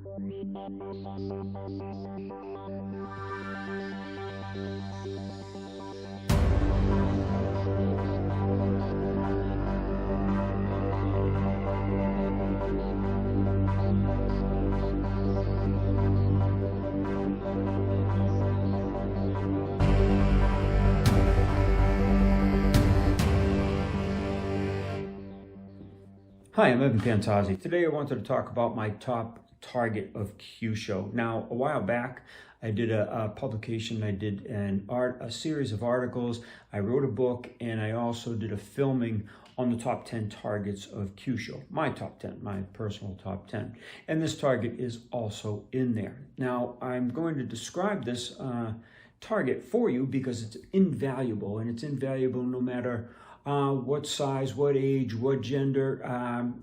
Hi, I'm Evan Pantazi. Today I wanted to talk about my top target of Kyusho. Now, a while back, I did a publication. I did a series of articles. I wrote a book, and I also did a filming on the top 10 targets of Kyusho. My top 10, my personal top 10. And this target is also in there. Now, I'm going to describe this target for you because it's invaluable, and it's invaluable no matter what size, what age, what gender.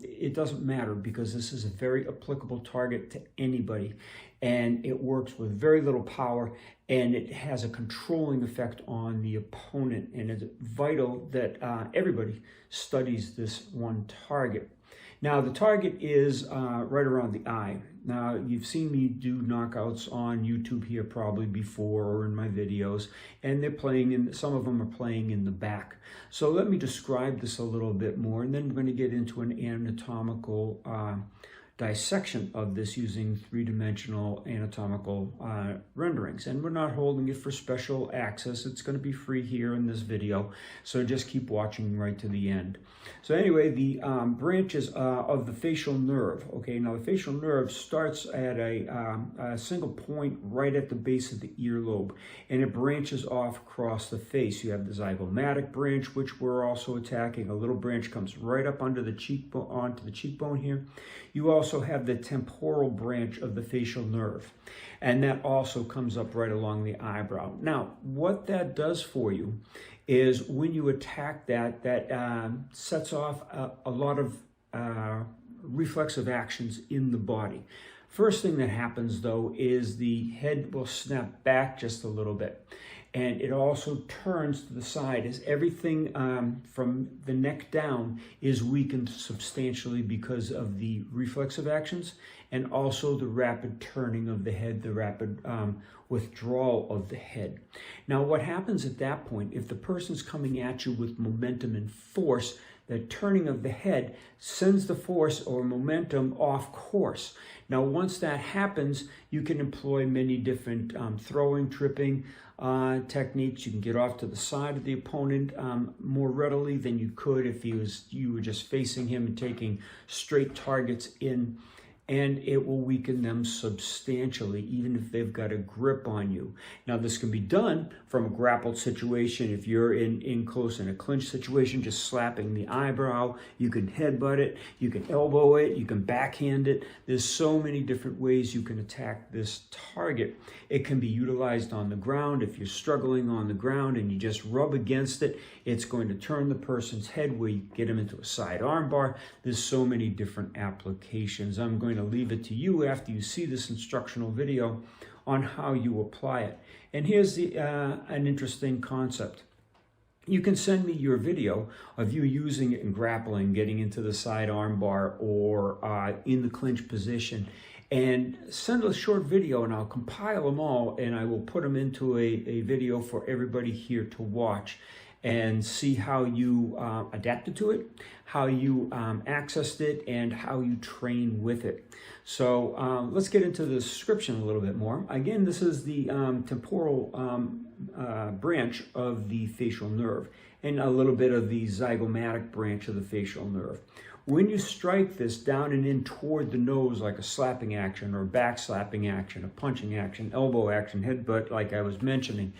It doesn't matter, because this is a very applicable target to anybody, and it works with very little power, and it has a controlling effect on the opponent, and it's vital that everybody studies this one target. Now, the target is right around the eye. Now, you've seen me do knockouts on YouTube here probably before, or in my videos, and they're playing in, some of them are playing in the back. So let me describe this a little bit more, and then we're going to get into an anatomical dissection of this using three-dimensional anatomical renderings. And we're not holding it for special access. It's going to be free here in this video, so just keep watching right to the end. So anyway, the branches of the facial nerve. Okay, now the facial nerve starts at a single point right at the base of the earlobe, and it branches off across the face. You have the zygomatic branch, which we're also attacking. A little branch comes right up under the cheekbone, onto the cheekbone here. You also have the temporal branch of the facial nerve, and that also comes up right along the eyebrow. Now, what that does for you is when you attack that, sets off a lot of reflexive actions in the body. First thing that happens, though, is the head will snap back just a little bit. And it also turns to the side as everything from the neck down is weakened substantially because of the reflexive actions, and also the rapid turning of the head, the rapid withdrawal of the head. Now, what happens at that point, if the person's coming at you with momentum and force, the turning of the head sends the force or momentum off course. Now, once that happens, you can employ many different throwing, tripping techniques. You can get off to the side of the opponent more readily than you could if you were just facing him and taking straight targets in. And it will weaken them substantially, even if they've got a grip on you. Now, this can be done from a grappled situation. If you're in close in a clinch situation, just slapping the eyebrow, you can headbutt it, you can elbow it, you can backhand it. There's so many different ways you can attack this target. It can be utilized on the ground. If you're struggling on the ground and you just rub against it, it's going to turn the person's head where you get them into a side arm bar. There's so many different applications. I'm going to leave it to you after you see this instructional video on how you apply it. And here's an interesting concept. You can send me your video of you using it in grappling, getting into the side arm bar, or in the clinch position, and send a short video, and I'll compile them all, and I will put them into a video for everybody here to watch and see how you adapted to it, how you accessed it, and how you train with it. So let's get into the description a little bit more. Again, this is the temporal branch of the facial nerve, and a little bit of the zygomatic branch of the facial nerve. When you strike this down and in toward the nose, like a slapping action or a back slapping action, a punching action, elbow action, headbutt, like I was mentioning,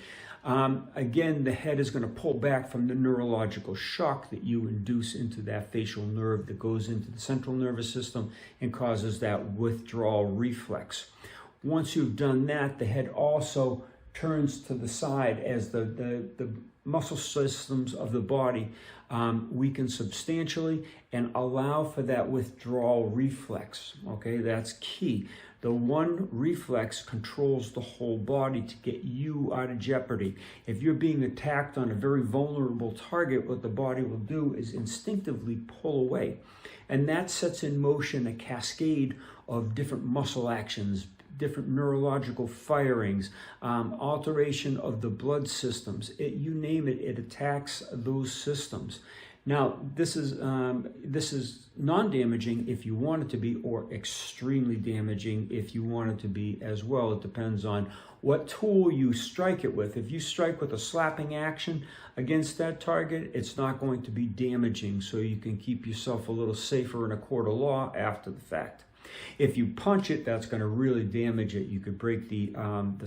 again, the head is going to pull back from the neurological shock that you induce into that facial nerve that goes into the central nervous system and causes that withdrawal reflex. Once you've done that, the head also turns to the side as the muscle systems of the body weaken substantially and allow for that withdrawal reflex. Okay, that's key. The one reflex controls the whole body to get you out of jeopardy. If you're being attacked on a very vulnerable target, what the body will do is instinctively pull away. And that sets in motion a cascade of different muscle actions, different neurological firings, alteration of the blood systems. You name it, it attacks those systems. Now, this is non-damaging if you want it to be, or extremely damaging if you want it to be as well. It depends on what tool you strike it with. If you strike with a slapping action against that target, it's not going to be damaging, so you can keep yourself a little safer in a court of law after the fact. If you punch it, that's going to really damage it. You could break the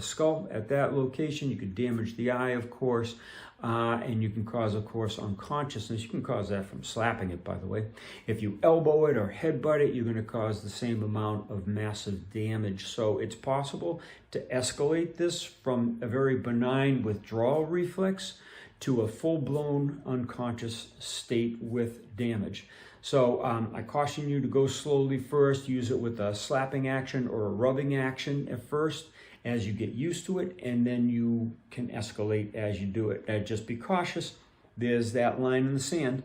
skull at that location. You could damage the eye, of course, and you can cause, of course, unconsciousness. You can cause that from slapping it, by the way. If you elbow it or headbutt it, you're going to cause the same amount of massive damage. So it's possible to escalate this from a very benign withdrawal reflex to a full-blown unconscious state with damage. So I caution you to go slowly first. Use it with a slapping action or a rubbing action at first as you get used to it, and then you can escalate as you do it. Just be cautious. There's that line in the sand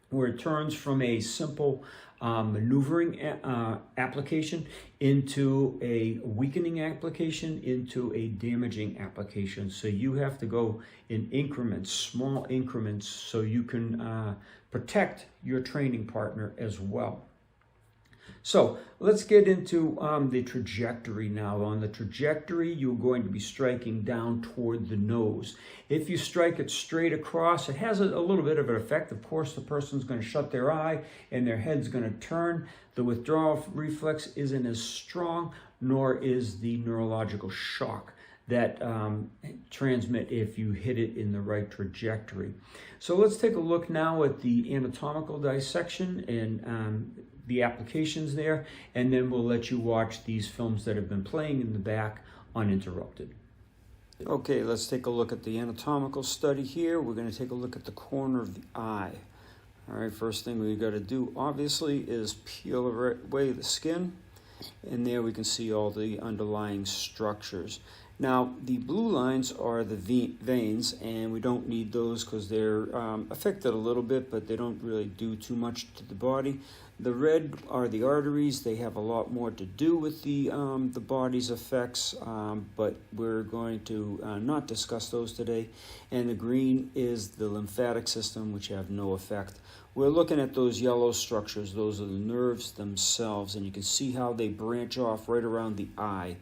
where it turns from a simple maneuvering application into a weakening application into a damaging application. So you have to go in increments, small increments, so you can protect your training partner as well. So let's get into the trajectory now. On the trajectory, you're going to be striking down toward the nose. If you strike it straight across, it has a little bit of an effect. Of course, the person's going to shut their eye and their head's going to turn. The withdrawal reflex isn't as strong, nor is the neurological shock that transmit if you hit it in the right trajectory. So let's take a look now at the anatomical dissection and the applications there, and then we'll let you watch these films that have been playing in the back uninterrupted. Okay, let's take a look at the anatomical study here. We're going to take a look at the corner of the eye. All right, first thing we've got to do, obviously, is peel away the skin, and there we can see all the underlying structures. Now, the blue lines are the veins, and we don't need those because they're affected a little bit, but they don't really do too much to the body. The red are the arteries. They have a lot more to do with the body's effects, but we're going to not discuss those today. And the green is the lymphatic system, which have no effect. We're looking at those yellow structures. Those are the nerves themselves, and you can see how they branch off right around the eye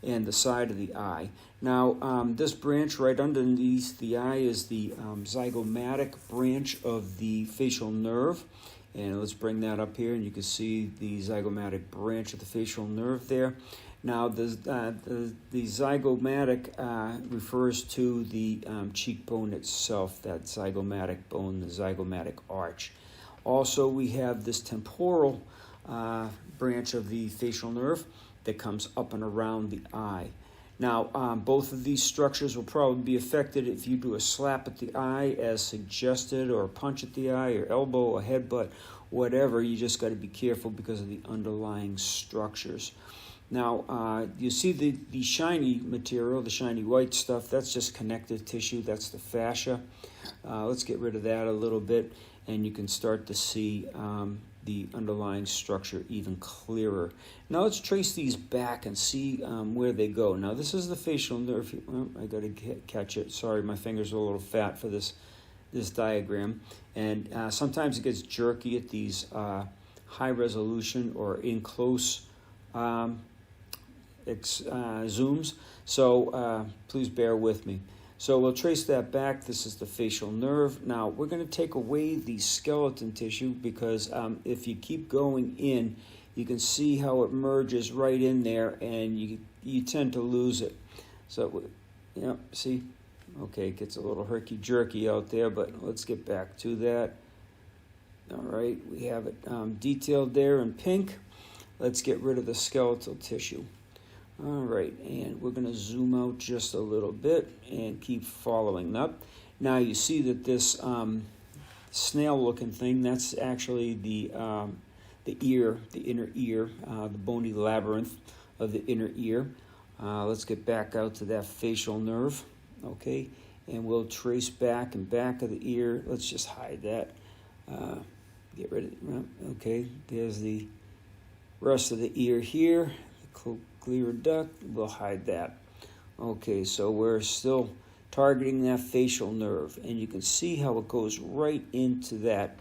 and the side of the eye. Now, this branch right underneath the eye is the zygomatic branch of the facial nerve. And let's bring that up here, and you can see the zygomatic branch of the facial nerve there. Now, the zygomatic refers to the cheekbone itself, that zygomatic bone, the zygomatic arch. Also, we have this temporal branch of the facial nerve that comes up and around the eye. Now, both of these structures will probably be affected if you do a slap at the eye as suggested, or a punch at the eye, or elbow, a headbutt, whatever. You just got to be careful because of the underlying structures. Now, you see the shiny material, the shiny white stuff, that's just connective tissue, that's the fascia. Let's get rid of that a little bit, and you can start to see the underlying structure even clearer. Now let's trace these back and see where they go. Now this is the facial nerve. I got to catch it. Sorry, my fingers are a little fat for this diagram. And sometimes it gets jerky at these high resolution or in close zooms. So please bear with me. So we'll trace that back. This is the facial nerve. Now we're going to take away the skeleton tissue because if you keep going in, you can see how it merges right in there, and you tend to lose it. So, yeah, see? Okay, it gets a little herky-jerky out there, but let's get back to that. All right, we have it detailed there in pink. Let's get rid of the skeletal tissue. All right, and we're going to zoom out just a little bit and keep following up. Now you see that this snail-looking thing, that's actually the ear, the inner ear, the bony labyrinth of the inner ear. Let's get back out to that facial nerve, okay? And we'll trace back and back of the ear. Let's just hide that. Get rid of it. Okay, there's the rest of the ear here. The cochlear duct, we'll hide that. Okay, so we're still targeting that facial nerve, and you can see how it goes right into that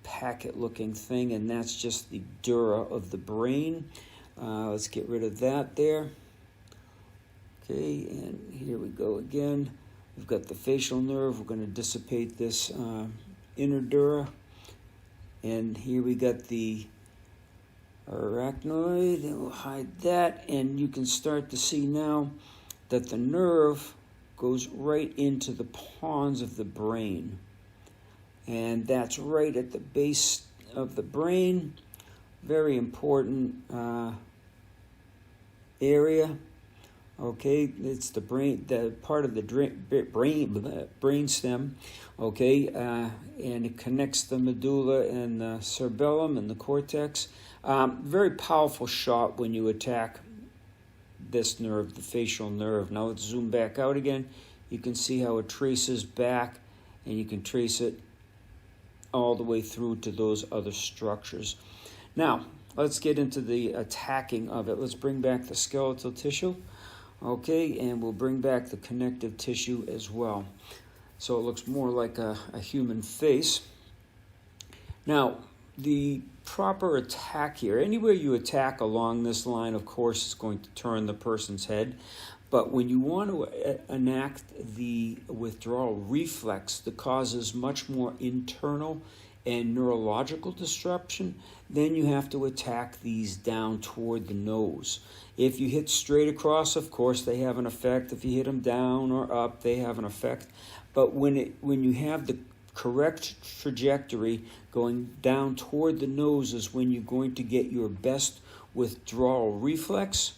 packet-looking thing, and that's just the dura of the brain. Let's get rid of that there. Okay, and here we go again. We've got the facial nerve. We're going to dissipate this inner dura, and here we got the arachnoid, and we'll hide that, and you can start to see now that the nerve goes right into the pons of the brain, and that's right at the base of the brain. Very important area. Okay, it's the brain, the part of the brain stem. Okay, and it connects the medulla and the cerebellum and the cortex. Very powerful shot when you attack this nerve, the facial nerve. Now let's zoom back out again. You can see how it traces back, and you can trace it all the way through to those other structures. Now, let's get into the attacking of it. Let's bring back the skeletal tissue. Okay, and we'll bring back the connective tissue as well. So it looks more like a human face. Now, the proper attack here, anywhere you attack along this line, of course, is going to turn the person's head. But when you want to enact the withdrawal reflex that causes much more internal and neurological disruption, then you have to attack these down toward the nose. If you hit straight across, of course, they have an effect. If you hit them down or up, they have an effect. But when you have the correct trajectory going down toward the nose is when you're going to get your best withdrawal reflex,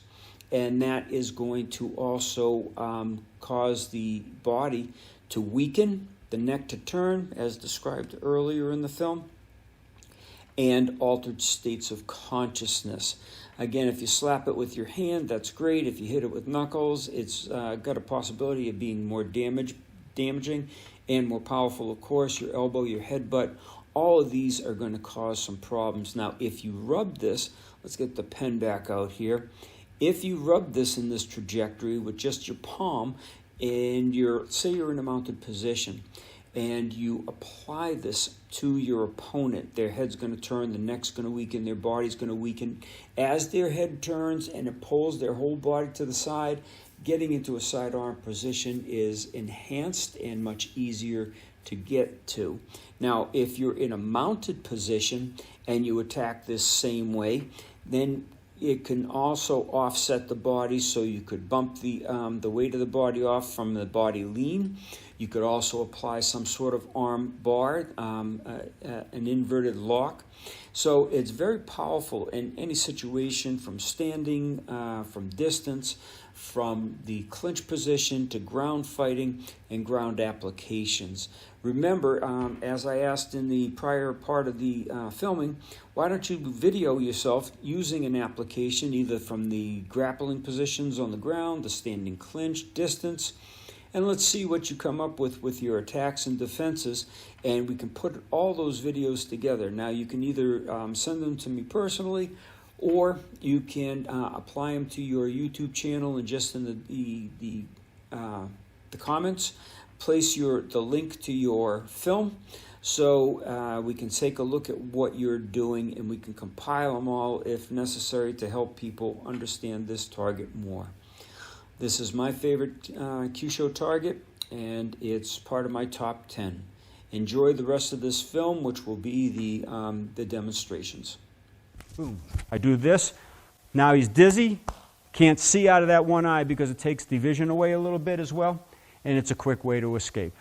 and that is going to also cause the body to weaken, the neck to turn, as described earlier in the film, and altered states of consciousness. Again, if you slap it with your hand, that's great. If you hit it with knuckles, it's got a possibility of being more damaging and more powerful, of course. Your elbow, your headbutt, all of these are going to cause some problems. Now, if you rub this, let's get the pen back out here. If you rub this in this trajectory with just your palm, and say you're in a mounted position, and you apply this to your opponent, their head's going to turn, the neck's going to weaken, their body's going to weaken. As their head turns and it pulls their whole body to the side, getting into a sidearm position is enhanced and much easier to get to. Now, if you're in a mounted position and you attack this same way, then it can also offset the body, so you could bump the weight of the body off from the body lean. You could also apply some sort of arm bar, an inverted lock. So it's very powerful in any situation, from standing, from distance, from the clinch position to ground fighting and ground applications. Remember, as I asked in the prior part of the filming, why don't you video yourself using an application, either from the grappling positions on the ground, the standing clinch, distance, and let's see what you come up with your attacks and defenses, and we can put all those videos together. Now, you can either send them to me personally, or you can apply them to your YouTube channel, and just in the comments, place the link to your film, so we can take a look at what you're doing, and we can compile them all if necessary to help people understand this target more. This is my favorite Kyusho target, and it's part of my top 10. Enjoy the rest of this film, which will be the demonstrations. Boom. I do this. Now he's dizzy. Can't see out of that one eye because it takes the vision away a little bit as well, and it's a quick way to escape.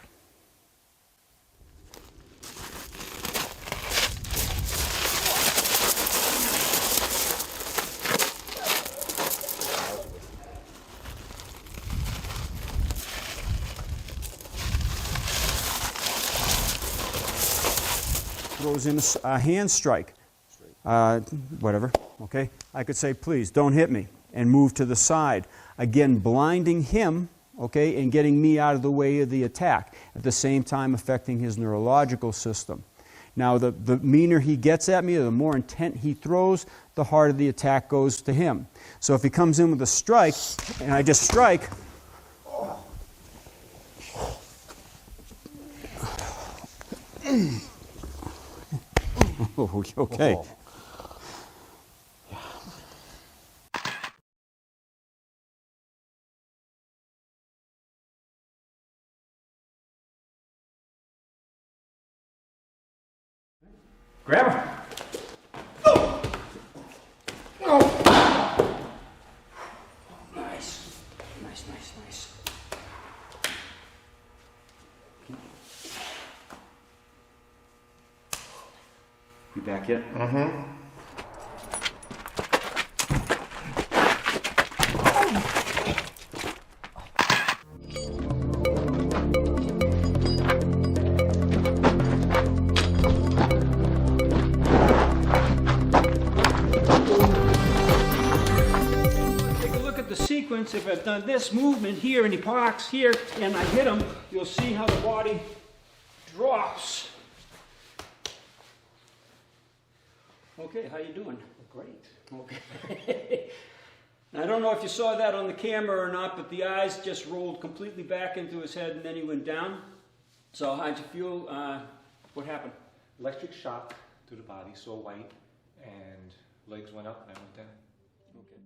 Throws in a hand strike, whatever, okay? I could say, please, don't hit me, and move to the side. Again, blinding him, okay, and getting me out of the way of the attack, at the same time affecting his neurological system. Now, the meaner he gets at me, or the more intent he throws, the harder the attack goes to him. So if he comes in with a strike, and I just strike, okay. Grab him. Oh. Oh. Nice. Nice, nice, nice. You back yet? Mm-hmm. Sequence, if I've done this movement here and he parks here and I hit him, you'll see how the body drops. Okay, how you doing? Great. Okay. I don't know if you saw that on the camera or not, but the eyes just rolled completely back into his head and then he went down. So how'd you feel? What happened? Electric shock to the body, so white, and legs went up and I went down. Okay.